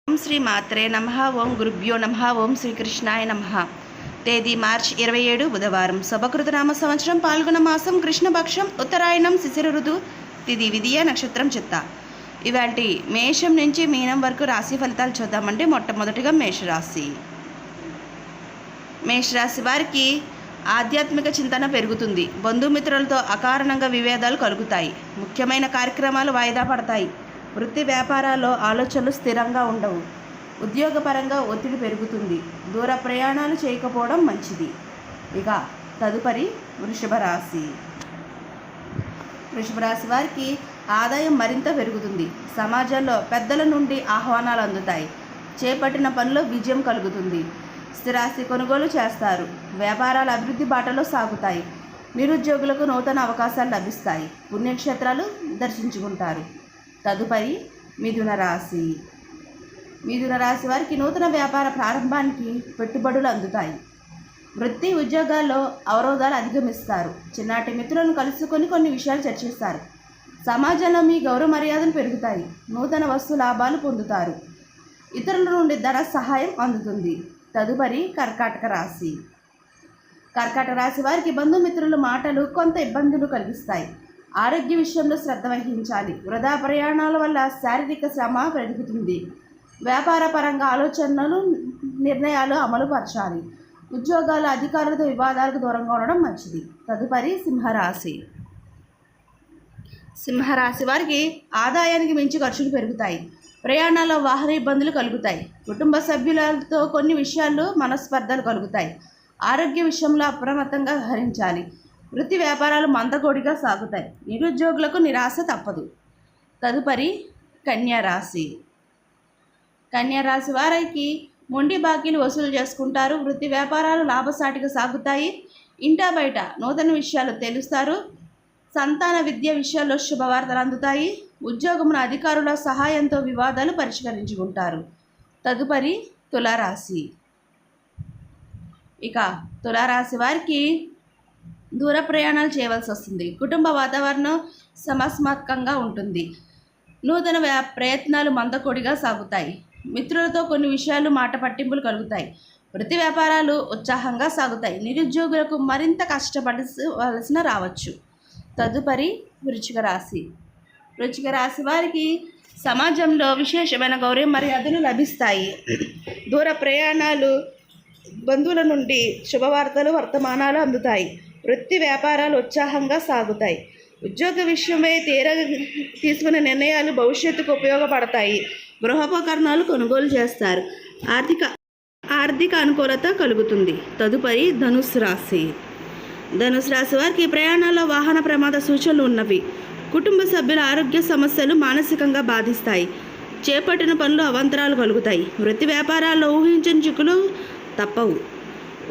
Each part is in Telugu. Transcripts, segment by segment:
ఓం శ్రీ మాత్రే నమః. ఓం గురుభ్యో నమః. ఓం శ్రీకృష్ణాయ నమః. తేదీ మార్చి 27 బుధవారం. శుభకృతనామ సంవత్సరం పాల్గొన మాసం కృష్ణపక్షం ఉత్తరాయణం శిశిర ఋతువు తిథి విధియ నక్షత్రం చిత్త. ఇవాల్టి మేషం నుంచి మీనం వరకు రాశి ఫలితాలు చూద్దామంటే మొట్టమొదటిగా మేషరాశి. మేషరాశి వారికి ఆధ్యాత్మిక చింతన పెరుగుతుంది. బంధుమిత్రులతో అకారణంగా విభేదాలు కలుగుతాయి. ముఖ్యమైన కార్యక్రమాలు వాయిదా పడతాయి. వృత్తి వ్యాపారాల్లో ఆలోచనలు స్థిరంగా ఉండవు. ఉద్యోగపరంగా ఒత్తిడి పెరుగుతుంది. దూర ప్రయాణాలు చేయకపోవడం మంచిది. ఇక తదుపరి వృషభ రాశి. వృషభ రాశి వారికి ఆదాయం మరింత పెరుగుతుంది. సమాజంలో పెద్దల నుండి ఆహ్వానాలు అందుతాయి. చేపట్టిన పనిలో విజయం కలుగుతుంది. స్థిరాస్తి కొనుగోలు చేస్తారు. వ్యాపారాల అభివృద్ధి బాటలో సాగుతాయి. నిరుద్యోగులకు నూతన అవకాశాలు లభిస్తాయి. పుణ్యక్షేత్రాలు దర్శించుకుంటారు. తదుపరి మిథున రాశి. మిథున రాశి వారికి నూతన వ్యాపార ప్రారంభానికి పెట్టుబడులు అందుతాయి. వృత్తి ఉద్యోగాల్లో అవరోధాలు అధిగమిస్తారు. చిన్నటి మిత్రులను కలుసుకొని కొన్ని విషయాలు చర్చిస్తారు. సమాజంలో మీ గౌరవ మర్యాదలు పెరుగుతాయి. నూతన వస్తు లాభాలు పొందుతారు. ఇతరుల నుండి ధన సహాయం అందుతుంది. తదుపరి కర్కాటక రాశి. కర్కాటక రాశి వారికి బంధుమిత్రుల మాటలు కొంత ఇబ్బందులు కలిగిస్తాయి. ఆరోగ్య విషయంలో శ్రద్ధ వహించాలి. వృధా ప్రయాణాల వల్ల శారీరక శ్రమ పెరుగుతుంది. వ్యాపార పరంగా ఆలోచనలు నిర్ణయాలు అమలు పరచాలి. ఉద్యోగాల అధికారులతో వివాదాలకు దూరంగా ఉండడం మంచిది. తదుపరి సింహరాశి. సింహరాశి వారికి ఆదాయానికి మించి ఖర్చులు పెరుగుతాయి. ప్రయాణాల్లో వాహన ఇబ్బందులు కలుగుతాయి. కుటుంబ సభ్యులతో కొన్ని విషయాల్లో మనస్పర్ధలు కలుగుతాయి. ఆరోగ్య విషయంలో అప్రమత్తంగా వ్యవహరించాలి. వృత్తి వ్యాపారాలు మందకొడిగా సాగుతాయి. నిరుద్యోగులకు నిరాశ తప్పదు. తదుపరి కన్యారాశి. కన్యారాశి వారికి మొండి బాకీలు వసూలు చేసుకుంటారు. వృత్తి వ్యాపారాలు లాభసాటిగా సాగుతాయి. ఇంటా బయట నూతన విషయాలు తెలుస్తారు. సంతాన విద్య విషయాల్లో శుభవార్తలు అందుతాయి. ఉద్యోగమున అధికారుల సహాయంతో వివాదాలు పరిష్కరించుకుంటారు. తదుపరి తులారాశి. ఇక తులారాశి వారికి దూర ప్రయాణాలు చేయవలసి వస్తుంది. కుటుంబ వాతావరణం సమస్యాత్మకంగా ఉంటుంది. నూతన ప్రయత్నాలు మందకొడిగా సాగుతాయి. మిత్రులతో కొన్ని విషయాలు మాట పట్టింపులు కలుగుతాయి. వృత్తి వ్యాపారాలు ఉత్సాహంగా సాగుతాయి. నిరుద్యోగులకు మరింత కష్టపడవలసిన రావచ్చు. తదుపరి వృశ్చిక రాశి. వృశ్చిక రాశి వారికి సమాజంలో విశేషమైన గౌరవ మర్యాదలు లభిస్తాయి. దూర ప్రయాణాలు, బంధువుల నుండి శుభవార్తలు, వర్తమానాలు అందుతాయి. వృత్తి వ్యాపారాలు ఉత్సాహంగా సాగుతాయి. ఉద్యోగ విషయమై తీసుకునే నిర్ణయాలు భవిష్యత్తుకు ఉపయోగపడతాయి. గృహోపకరణాలు కొనుగోలు చేస్తారు. ఆర్థిక అనుకూలత కలుగుతుంది. తదుపరి ధనుస్సు రాశి. ధనుస్సు రాశి వారికి ప్రయాణాల్లో వాహన ప్రమాద సూచనలు ఉన్నవి. కుటుంబ సభ్యుల ఆరోగ్య సమస్యలు మానసికంగా బాధిస్తాయి. చేపట్టిన పనులు అవాంతరాలు కలుగుతాయి. వృత్తి వ్యాపారాల్లో ఊహించని చిక్కులు తప్పవు.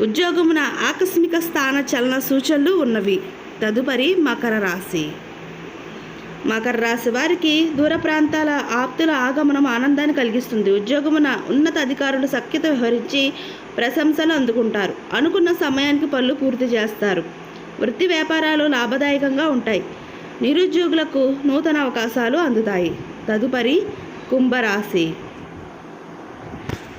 ఉద్యోగమున ఆకస్మిక స్థాన చలన సూచనలు ఉన్నవి. తదుపరి మకర రాశి. మకర రాశి వారికి దూర ప్రాంతాల ఆప్తుల ఆగమనం ఆనందాన్ని కలిగిస్తుంది. ఉద్యోగమున ఉన్నత అధికారులు సఖ్యత వ్యవహరించి ప్రశంసలు అందుకుంటారు. అనుకున్న సమయానికి పనులు పూర్తి చేస్తారు. వృత్తి వ్యాపారాలు లాభదాయకంగా ఉంటాయి. నిరుద్యోగులకు నూతన అవకాశాలు అందుతాయి. తదుపరి కుంభరాశి.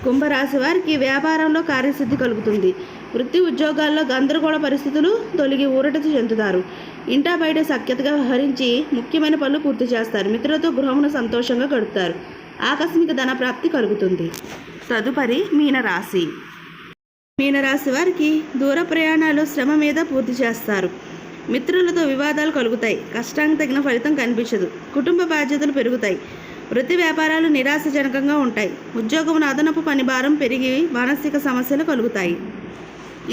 కుంభరాశి వారికి వ్యాపారంలో కార్యసిద్ధి కలుగుతుంది. వృత్తి ఉద్యోగాల్లో గందరగోళ పరిస్థితులు తొలగి ఊరట చెందుతారు. ఇంటా బయట సఖ్యతగా వ్యవహరించి ముఖ్యమైన పనులు పూర్తి చేస్తారు. మిత్రులతో గృహమును సంతోషంగా గడుపుతారు. ఆకస్మిక ధన ప్రాప్తి కలుగుతుంది. తదుపరి మీనరాశి. మీనరాశి వారికి దూర ప్రయాణాలు శ్రమ మీద పూర్తి చేస్తారు. మిత్రులతో వివాదాలు కలుగుతాయి. కష్టానికి తగిన ఫలితం కనిపించదు. కుటుంబ బాధ్యతలు పెరుగుతాయి. వృత్తి వ్యాపారాలు నిరాశజనకంగా ఉంటాయి. ఉద్యోగమున అదనపు పని భారం పెరిగి మానసిక సమస్యలు కలుగుతాయి.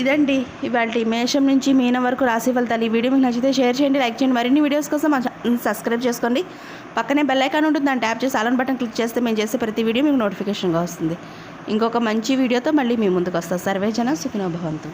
ఇదండి ఇవాళ మేషం నుంచి మీనం వరకు రాశి ఫలితాలు. ఈ వీడియో మీకు నచ్చితే షేర్ చేయండి, లైక్ చేయండి. మరిన్ని వీడియోస్ కోసం సబ్స్క్రైబ్ చేసుకోండి. పక్కనే బెల్ ఐకాన్ ఉంటుంది, దాన్ని ట్యాప్ చేసి ఆల్ బటన్ క్లిక్ చేస్తే మేము చేసే ప్రతి వీడియో మీకు నోటిఫికేషన్గా వస్తుంది. ఇంకొక మంచి వీడియోతో మళ్ళీ మీ ముందుకు వస్తాం. సర్వేజన సుఖినో భవంతు.